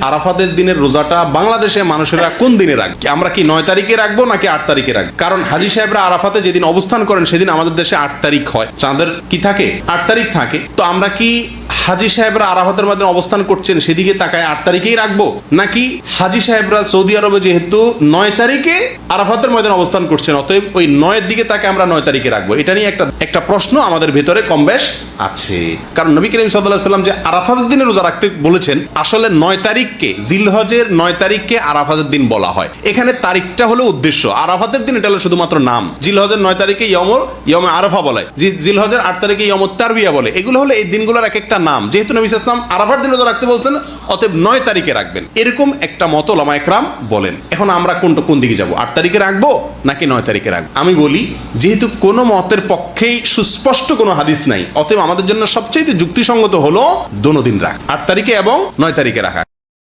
আরাফাতের দিনের রোজাটা বাংলাদেশে মানুষেরা কোন দিনে রাখবে? আমরা কি 9 তারিখে রাখবো নাকি 8 তারিখে রাখবো? কারণ হাজী সাহেবরা আরাফাতে যেদিন অবস্থান করেন সেদিন আমাদের দেশে 8 তারিখ হয়। চাঁদের কি থাকে? 8 তারিখ থাকে। তো আমরা কি হাজী সাহেবরা আরাফাতের মধ্যে অবস্থান করছেন সেদিকে তাকায় 8 তারিখেই রাখবো, নাকি হাজী সাহেবরা সৌদি আরবে যেহেতু 9 তারিখে আরাফাতের ময়দানে অবস্থান করছেন অতএব ওই 9 দিকে তাকে আমরা 9 তারিখে রাখবো? এটা নিয়ে একটা প্রশ্ন আমাদের ভেতরে কম বেশ আছে। কারণ নবী করিম সাল্লাল্লাহু আলাইহি ওয়াসাল্লাম যে আরাফাতের দিনে রোজা রাখতে বলেছেন, আসলে 9 তারিখকে, জিলহজের 9 তারিখকে আরাফাতের দিন বলা হয়। এখানে তারিখটা হলো উদ্দেশ্য, আরাফাতের দিন এটা হলো শুধুমাত্র নাম। জিলহজের 9 তারিখে ইয়মে আরাফা বলে, জিলহজের 8 তারিখে ইয়মুত তারবিয়া বলে। এগুলো হলো এই দিনগুলোর এক একটা নাম। যেহেতু নবী সাল্লাল্লাহু আলাইহি ওয়াসাল্লাম আরাফার দিন রোজা রাখতে বলছেন অতএব 9 তারিখে রাখবেন, এরকম একটা মত উলামা ইকরাম বলেন। এখন আমরা কোন দিকে যাব? 8 তারিখে রাখবো নাকি 9 তারিখে রাখবো? আমি বলি, যেহেতু কোনো মতের পক্ষেই সুস্পষ্ট কোনো হাদিস নাই, অতএব আমাদের জন্য সবচেয়ে যুক্তিসঙ্গত হলো দোনো দিন রাখা, 8 তারিখে এবং 9 তারিখে রাখা।